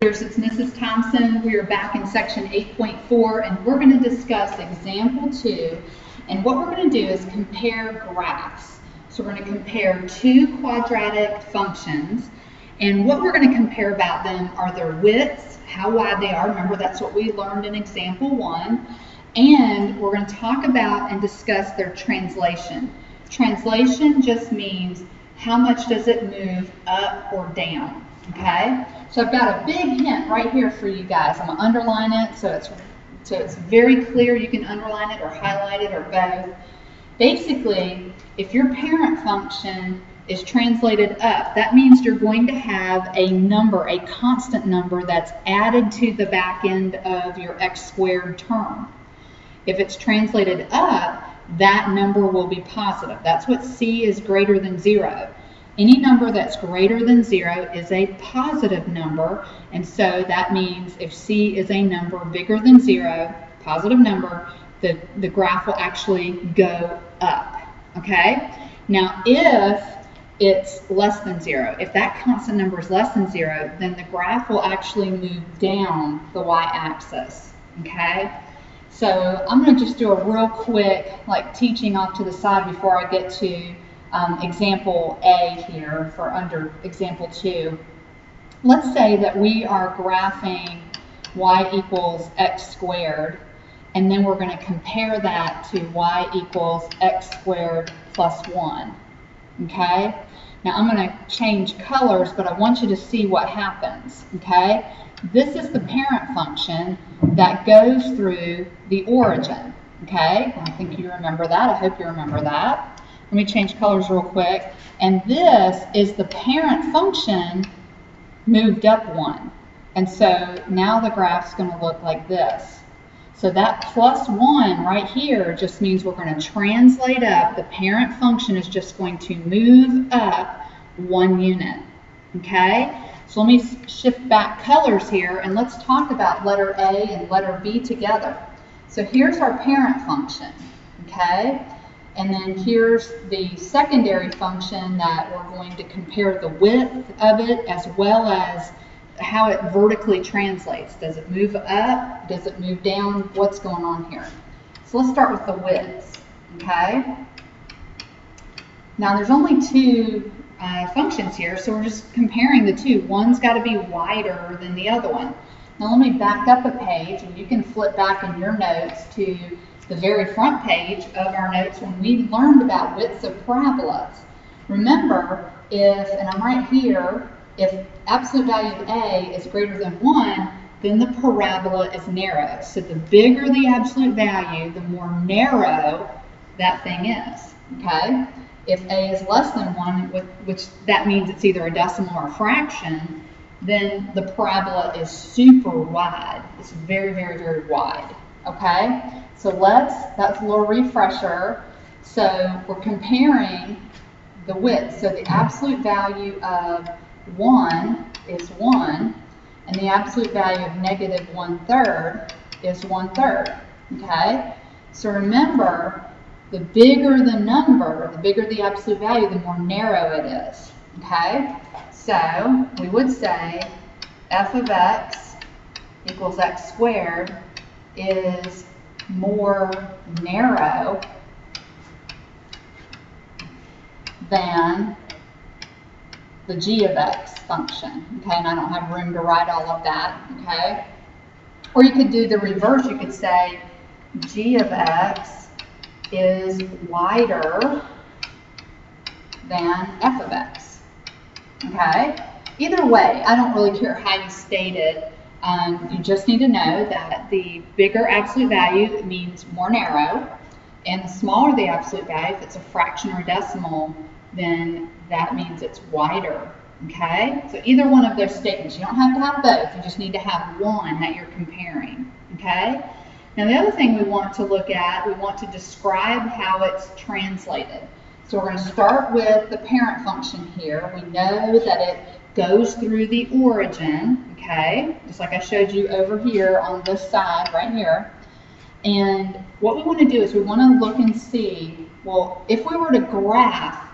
It's Mrs. Thompson. We are back in section 8.4 and we're going to discuss example 2. And what we're going to do is compare graphs. So we're going to compare two quadratic functions. And what we're going to compare about them are their widths, how wide they are. Remember, that's what we learned in example 1. And we're going to talk about and discuss their translation. Translation just means how much does it move up or down. Okay, so I've got a big hint right here for you guys. I'm going to underline it so it's very clear. You can underline it or highlight it or both. Basically, if your parent function is translated up, that means you're going to have a number, a constant number that's added to the back end of your x squared term. If it's translated up, that number will be positive. That's what C is greater than 0. Any number that's greater than 0 is a positive number, and so that means if C is a number bigger than 0, positive number, the graph will actually go up, okay? Now, if it's less than 0, if that constant number is less than 0, then the graph will actually move down the y-axis, okay? So I'm going to just do a real quick teaching off to the side before I get to example A here for under example 2. Let's say that we are graphing y equals x squared, and then we're going to compare that to y equals x squared plus 1. Okay? Now I'm going to change colors, but I want you to see what happens. Okay? This is the parent function that goes through the origin. Okay? I think you remember that. I hope you remember that. Let me change colors real quick. And this is the parent function moved up 1. And so now the graph's going to look like this. So that plus 1 right here just means we're going to translate up. The parent function is just going to move up 1 unit. Okay? So let me shift back colors here and let's talk about letter A and letter B together. So here's our parent function. Okay? And then here's the secondary function that we're going to compare the width of it as well as how it vertically translates. Does it move up? Does it move down? What's going on here? So let's start with the widths, okay? Now there's only two functions here, so we're just comparing the two. One's got to be wider than the other one. Now let me back up a page, and you can flip back in your notes to the very front page of our notes when we learned about widths of parabolas. Remember, and I'm right here, if absolute value of A is greater than 1, then the parabola is narrow. So the bigger the absolute value, the more narrow that thing is, okay? If A is less than 1, which that means it's either a decimal or a fraction, then the parabola is super wide. It's very, very, very wide, okay? So that's a little refresher. So we're comparing the width. So the absolute value of 1 is 1, and the absolute value of negative 1/3 is 1/3, okay? So remember, the bigger the number, the bigger the absolute value, the more narrow it is, okay? So we would say f of x equals x squared is more narrow than the g of x function, okay? And I don't have room to write all of that, okay? Or you could do the reverse. You could say g of x is wider than f of x, okay? Either way, I don't really care how you state it. You just need to know that the bigger absolute value means more narrow, and the smaller the absolute value, if it's a fraction or a decimal, then that means it's wider, okay? So either one of those statements. You don't have to have both. You just need to have one that you're comparing, okay? Now the other thing we want to look at, we want to describe how it's translated. So we're going to start with the parent function here. We know that it goes through the origin, okay? Just like I showed you over here on this side right here. And what we want to do is we want to look and see, well, if we were to graph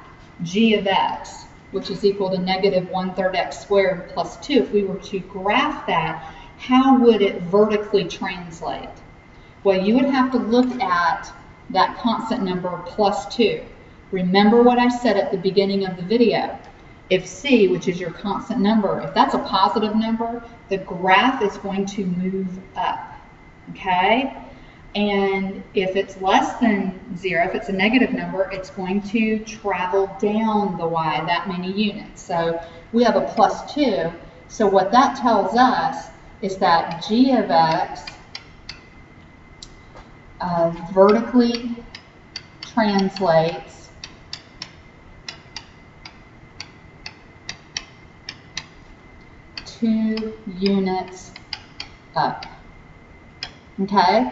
g of x, which is equal to negative 1/3 x squared plus 2, if we were to graph that, how would it vertically translate? Well, you would have to look at that constant number plus 2. Remember what I said at the beginning of the video. If c, which is your constant number, if that's a positive number, the graph is going to move up, okay? And if it's less than 0, if it's a negative number, it's going to travel down the y that many units. So we have a plus 2. So what that tells us is that g of x vertically translates two units up. Okay?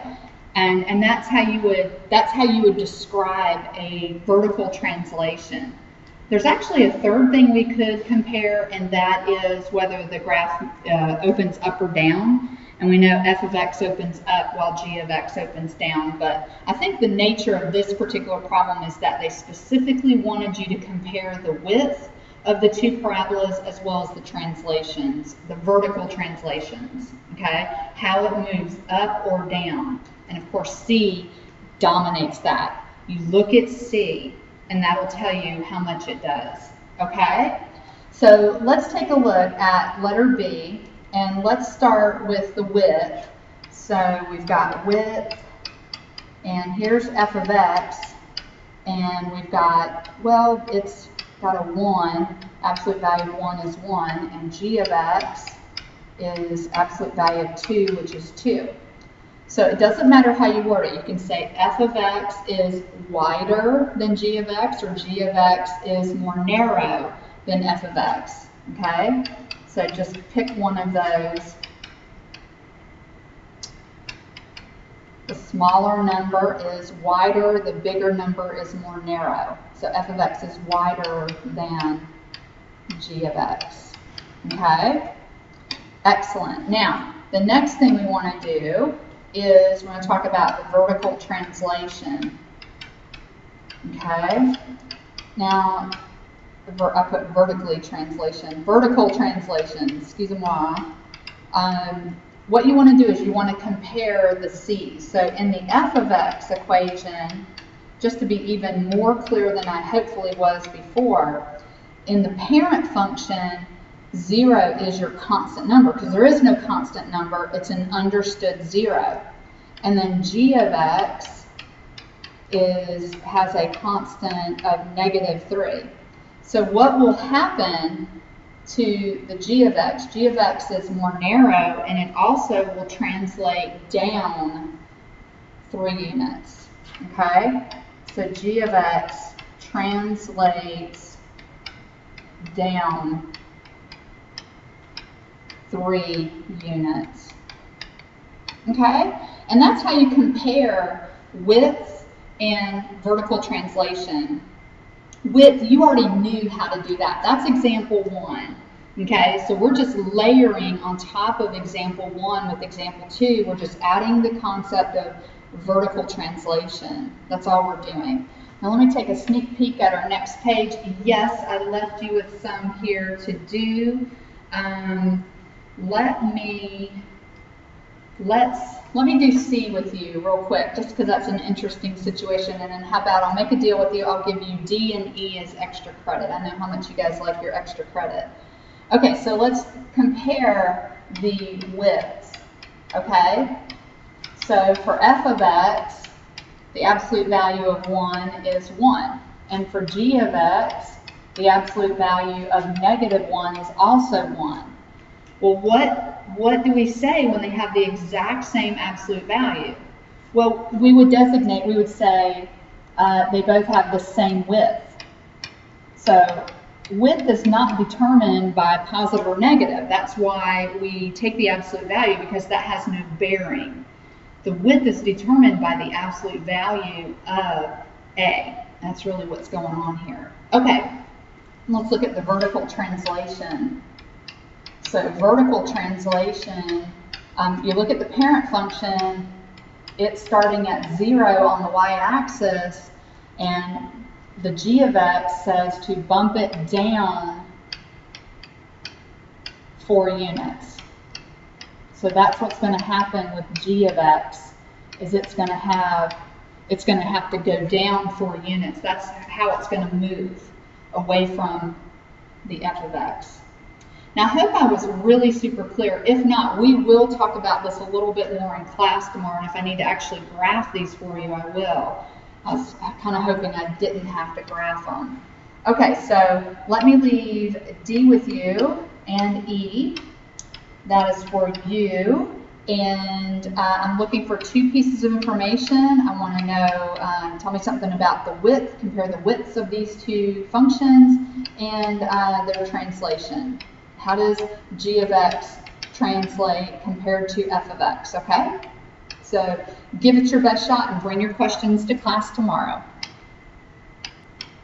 And that's how you would describe a vertical translation. There's actually a third thing we could compare, and that is whether the graph opens up or down. And we know f of x opens up while g of x opens down. But I think the nature of this particular problem is that they specifically wanted you to compare the width of the two parabolas as well as the translations, the vertical translations, okay? How it moves up or down. And of course, C dominates that. You look at C, and that'll tell you how much it does, okay? So let's take a look at letter B, and let's start with the width. So we've got width, and here's f of x, and we've got, well, it's got a 1, absolute value of 1 is 1, and g of x is absolute value of 2, which is 2. So it doesn't matter how you word it. You can say f of x is wider than g of x, or g of x is more narrow than f of x, okay? So just pick one of those. The smaller number is wider, the bigger number is more narrow. So f of x is wider than g of x, okay? Excellent. Now, the next thing we want to do is we're going to talk about the vertical translation, okay? Now, I put vertically translation, vertical translation, excusez-moi. What you want to do is you want to compare the c's. So in the f of x equation, just to be even more clear than I hopefully was before, in the parent function, 0 is your constant number, because there is no constant number, it's an understood 0. And then g of x has a constant of -3. So what will happen to the g of x? G of x is more narrow, and it also will translate down 3 units, okay? So g of x translates down 3 units, okay? And that's how you compare width and vertical translation. Width, you already knew how to do that. That's example 1, okay? So we're just layering on top of example 1 with example 2. We're just adding the concept of vertical translation. That's all we're doing. Now let me take a sneak peek at our next page. Yes, I left you with some here to do. Let me do C with you real quick, just because that's an interesting situation. And then how about I'll make a deal with you. I'll give you D and E as extra credit. I know how much you guys like your extra credit. Okay, so let's compare the widths, okay? So for f of x, the absolute value of 1 is 1. And for g of x, the absolute value of -1 is also 1. Well, what do we say when they have the exact same absolute value? Well, we would say they both have the same width. So width is not determined by positive or negative. That's why we take the absolute value, because that has no bearing. The width is determined by the absolute value of A. That's really what's going on here. Okay, let's look at the vertical translation. So vertical translation, you look at the parent function, it's starting at 0 on the y-axis, and The g of x says to bump it down 4 units. So that's what's going to happen with g of x, is it's going to have to go down 4 units. That's how it's going to move away from the f of x. Now, I hope I was really super clear. If not, we will talk about this a little bit more in class tomorrow, and if I need to actually graph these for you, I will. I was kind of hoping I didn't have to graph them. Okay, so let me leave D with you and E. That is for you. And I'm looking for 2 pieces of information. I want to know, tell me something about the width, compare the widths of these 2 functions, and their translation. How does g of x translate compared to f of x, okay? So give it your best shot and bring your questions to class tomorrow.